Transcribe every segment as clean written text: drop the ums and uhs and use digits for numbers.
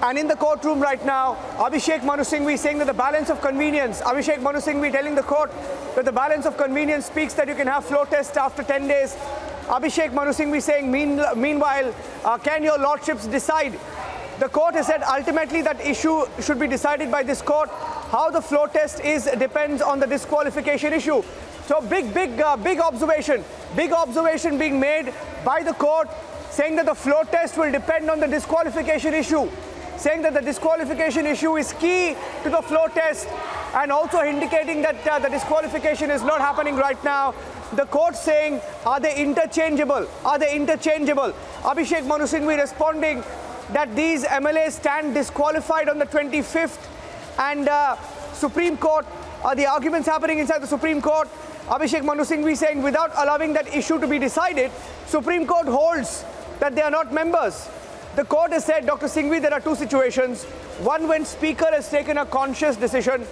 And in the courtroom right now, Abhishek Manu Singhvi saying that the balance of convenience, Abhishek Manu Singhvi telling the court that the balance of convenience speaks that you can have floor tests after 10 days. Abhishek Manu Singhvi saying, meanwhile, can your lordships decide? The court has said ultimately that issue should be decided by this court. How the floor test is depends on the disqualification issue. So big observation being made by the court, saying that the floor test will depend on the disqualification issue, saying that the disqualification issue is key to the floor test, and also indicating that the disqualification is not happening right now. The court saying, are they interchangeable? Are they interchangeable? Abhishek Manu Singhvi responding that these MLAs stand disqualified on the 25th, and Supreme Court, the arguments happening inside the Supreme Court. Abhishek Manu Singhvi saying without allowing that issue to be decided, Supreme Court holds that they are not members. The court has said, Dr. Singhvi, there are two situations. One, when Speaker has taken a conscious decision.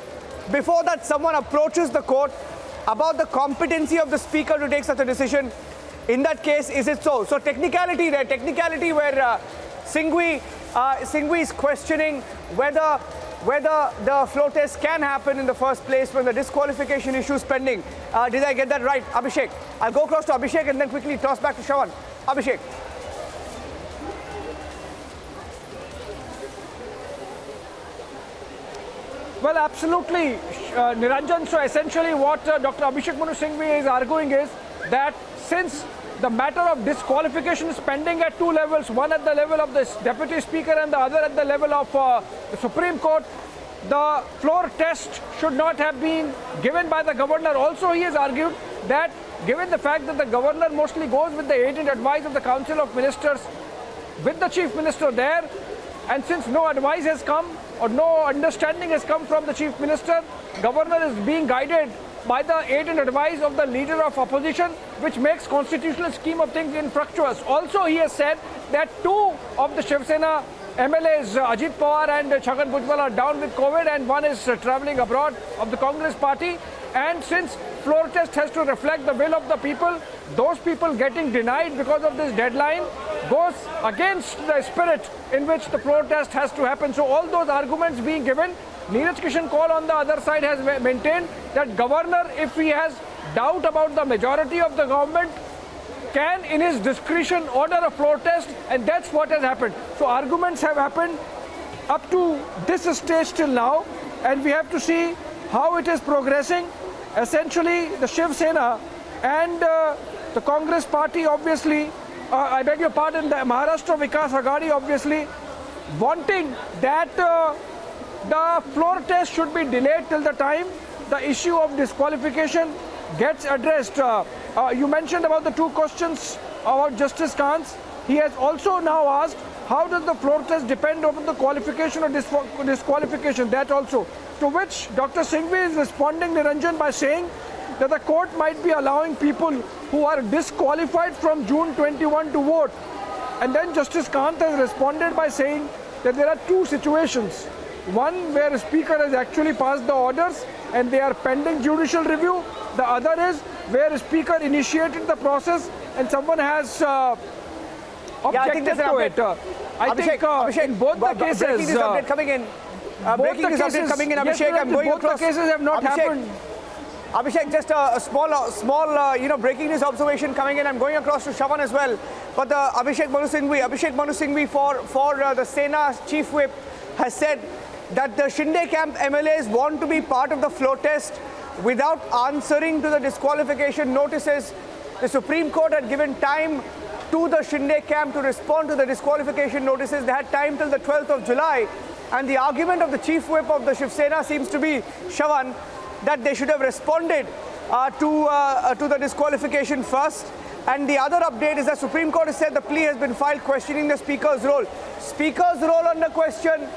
Before that, someone approaches the court about the competency of the Speaker to take such a decision. In that case, is it so? So technicality there, technicality where Singhvi is questioning whether the floor test can happen in the first place when the disqualification issue is pending. Did I get that right, Abhishek? I'll go across to Abhishek and then quickly toss back to Shravan. Abhishek. Well, absolutely, Niranjan. So essentially what Dr. Abhishek Manu Singhvi is arguing is that since the matter of disqualification is pending at two levels, one at the level of the Deputy Speaker and the other at the level of the Supreme Court, the floor test should not have been given by the Governor. Also, he has argued that given the fact that the Governor mostly goes with the aid and advice of the Council of Ministers with the Chief Minister there, and since no advice has come or no understanding has come from the Chief Minister, Governor is being guided by the aid and advice of the Leader of Opposition, which makes constitutional scheme of things infructuous. Also, he has said that two of the Shiv Sena MLAs, Ajit Pawar and Chhagan Bhujbal, are down with COVID, and one is travelling abroad of the Congress party. And since floor test has to reflect the will of the people, those people getting denied because of this deadline goes against the spirit in which the floor test has to happen. So all those arguments being given, Neeraj Kishan Kaul on the other side has maintained that Governor, if he has doubt about the majority of the government, can in his discretion order a floor test, and that's what has happened. So arguments have happened up to this stage till now, and we have to see how it is progressing. Essentially, the Shiv Sena and the Congress party, obviously, I beg your pardon, the Maharashtra Vikas Aghadi, obviously, wanting that the floor test should be delayed till the time the issue of disqualification gets addressed. You mentioned about the two questions about Justice Kant's. He has also now asked, how does the floor test depend on the qualification or disqualification? That also. To which Dr. Singhvi is responding, Niranjan, by saying that the court might be allowing people who are disqualified from June 21 to vote. And then Justice Kant has responded by saying that there are two situations. One where a speaker has actually passed the orders and they are pending judicial review. The other is where a speaker initiated the process and someone has objected to it. I think Abhishek, in both the cases, breaking this update coming in. Abhishek, I'm going both across. The cases have not happened. Abhishek, just a small breaking news observation coming in. I'm going across to Shravan as well. But Abhishek Manu Singhvi for the Sena Chief Whip has said that the Shinde camp MLAs want to be part of the floor test without answering to the disqualification notices. The Supreme Court had given time to the Shinde camp to respond to the disqualification notices. They had time till the 12th of July. And the argument of the Chief Whip of the Shiv Sena seems to be, Shravan, that they should have responded to the disqualification first. And the other update is that Supreme Court has said the plea has been filed questioning the Speaker's role. Speaker's role under question,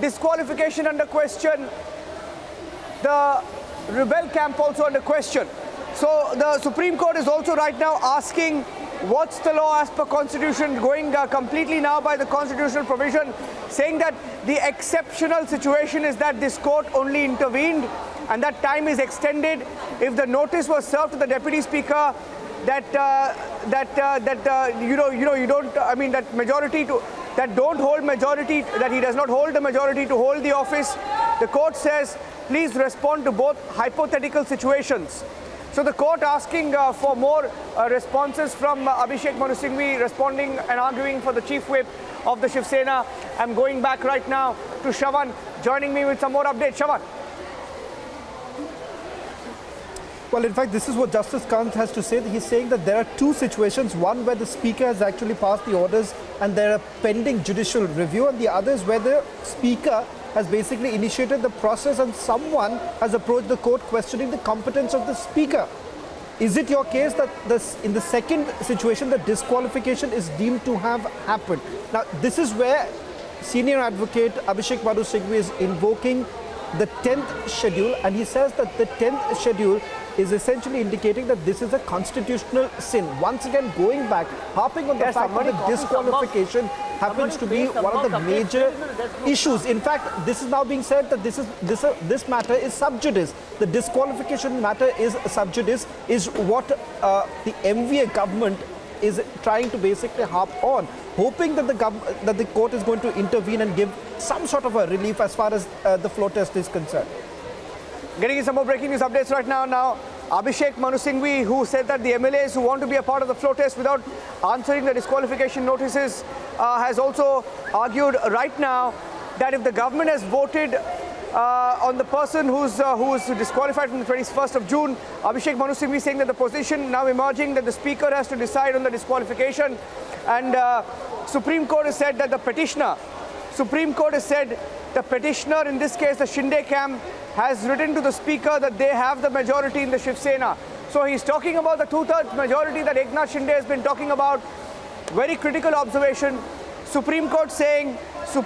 disqualification under question, the rebel camp also under question. So the Supreme Court is also right now asking what's the law as per Constitution, going completely now by the constitutional provision, saying that the exceptional situation is that this court only intervened and that time is extended. If the notice was served to the Deputy Speaker that that majority to that don't hold majority, that he does not hold the majority to hold the office. The court says, please respond to both hypothetical situations. So the court asking for more responses from Abhishek Manu Singhvi, responding and arguing for the chief whip of the Shiv Sena. I'm going back right now to Shravan, joining me with some more updates. Shravan. Well, in fact, this is what Justice Kant has to say. He's saying that there are two situations. One where the Speaker has actually passed the orders and there are pending judicial review, and the other is where the Speaker has basically initiated the process and someone has approached the court questioning the competence of the Speaker. Is it your case that in the second situation, the disqualification is deemed to have happened? Now, this is where senior advocate Abhishek Manu Singhvi is invoking the 10th schedule, and he says that the 10th schedule is essentially indicating that this is a constitutional sin. Once again, going back, harping on the fact that the disqualification happens to be one of the major issues. In fact, this is now being said that this matter is sub judice. The disqualification matter is sub judice, is what the MVA government is trying to basically harp on, hoping that the court is going to intervene and give some sort of a relief as far as the floor test is concerned. Getting in some more breaking news updates right now. Now, Abhishek Manu Singhvi, who said that the MLAs who want to be a part of the floor test without answering the disqualification notices, has also argued right now that if the government has voted on the person who is disqualified from the 21st of June, Abhishek Manu Singhvi saying that the position now emerging that the Speaker has to decide on the disqualification, and Supreme Court has said that the petitioner, in this case the Shinde camp, has written to the Speaker that they have the majority in the Shiv Sena. So he's talking about the two-thirds majority that Eknath Shinde has been talking about. Very critical observation. Supreme Court saying the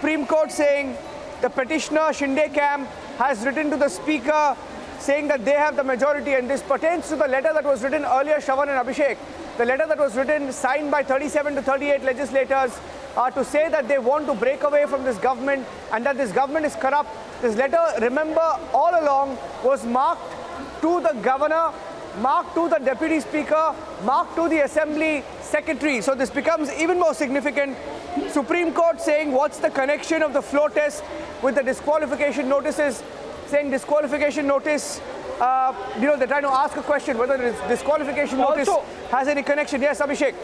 petitioner Shinde camp has written to the Speaker saying that they have the majority, and this pertains to the letter that was written earlier, Shravan and Abhishek. The letter that was written, signed by 37 to 38 legislators, to say that they want to break away from this government and that this government is corrupt. This letter, remember, all along was marked to the governor, marked to the deputy speaker, marked to the assembly secretary. So this becomes even more significant. Supreme Court saying what's the connection of the floor test with the disqualification notices, saying disqualification notice, they're trying to ask a question whether this disqualification notice has any connection. Yes, Abhishek.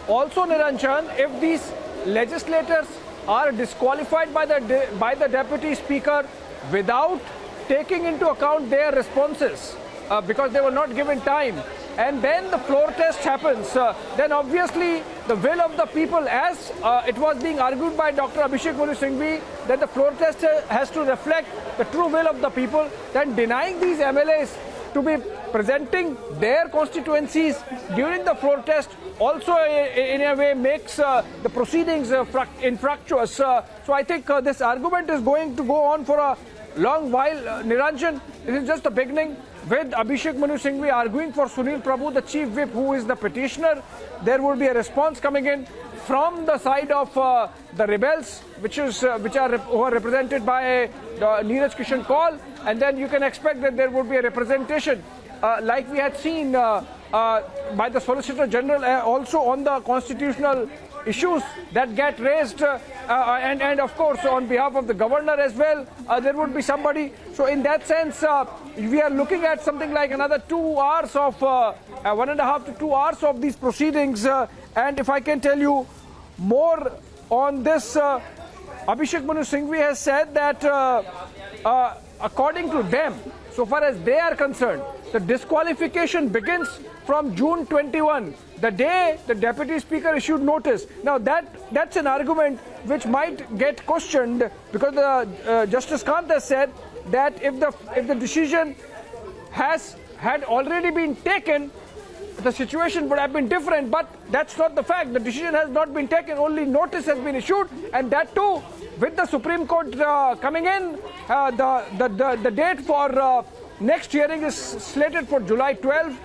Also, Niranjan, if these legislators are disqualified by the deputy speaker without taking into account their responses because they were not given time, and then the floor test happens, then obviously the will of the people, as it was being argued by Dr. Abhishek Manu Singhvi, that the floor test has to reflect the true will of the people, then denying these MLAs to be presenting their constituencies during the floor test also in a way makes the proceedings infructuous. So I think this argument is going to go on for a long while. Niranjan, this is just the beginning, with Abhishek Manu Singhvi arguing for Sunil Prabhu, the chief whip, who is the petitioner. There will be a response coming in from the side of the rebels, who are represented by Neeraj Kishan Kaul, and then you can expect that there would be a representation like we had seen by the Solicitor General also on the constitutional issues that get raised, and of course on behalf of the governor as well, there would be somebody. So in that sense, we are looking at something like another 2 hours of 1.5 to 2 hours of these proceedings. And if I can tell you more on this, Abhishek Manu Singhvi has said that according to them, so far as they are concerned, the disqualification begins from June 21, the day the Deputy Speaker issued notice. Now that's an argument which might get questioned, because Justice Kant has said that if the decision had already been taken, the situation would have been different, but that's not the fact. The decision has not been taken, only notice has been issued, and that too with the Supreme Court coming in. The date for next hearing is slated for July 12.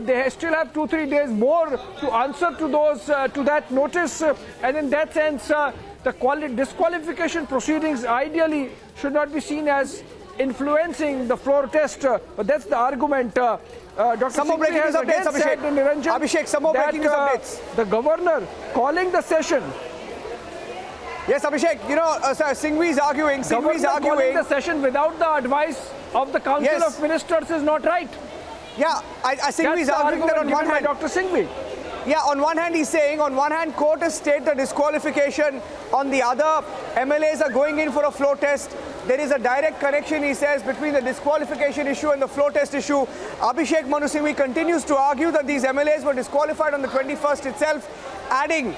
They still have 2-3 days more to answer to those to that notice, and in that sense, the disqualification proceedings ideally should not be seen as influencing the floor test. But that's the argument. Dr. Some more Singhvi breaking has news updates, again said, Abhishek. Niranjan, Abhishek, some more that, breaking news updates. The governor calling the session. Yes, Abhishek, you know, Singhvi is arguing. Calling the session without the advice of the Council of Ministers is not right. Yeah, Singhvi is arguing that on one hand. Dr. Singhvi. Yeah, on one hand he's saying, on one hand court has stated the disqualification, on the other MLAs are going in for a floor test. There is a direct connection, he says, between the disqualification issue and the floor test issue. Abhishek Manu Singhvi continues to argue that these MLAs were disqualified on the 21st itself, adding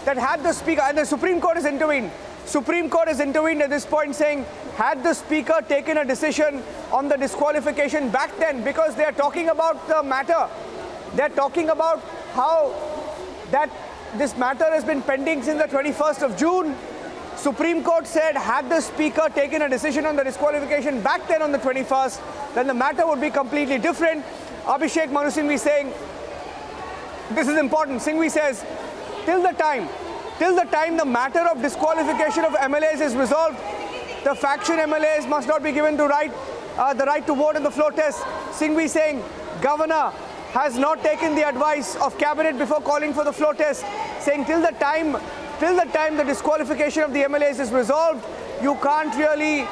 that had the speaker, and the Supreme Court has intervened. Supreme Court has intervened at this point saying, had the speaker taken a decision on the disqualification back then, because they are talking about the matter. They're talking about how that this matter has been pending since the 21st of June. Supreme Court said, had the speaker taken a decision on the disqualification back then on the 21st, then the matter would be completely different. Abhishek Manu Singhvi saying, this is important. Singhvi says, till the time the matter of disqualification of MLAs is resolved, the faction MLAs must not be given the right to vote in the floor test. Singhvi saying, Governor has not taken the advice of cabinet before calling for the floor test, saying till the time the disqualification of the MLAs is resolved, you can't really,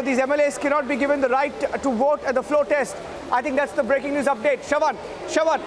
these MLAs cannot be given the right to vote at the floor test. I think that's the breaking news update. Shavan.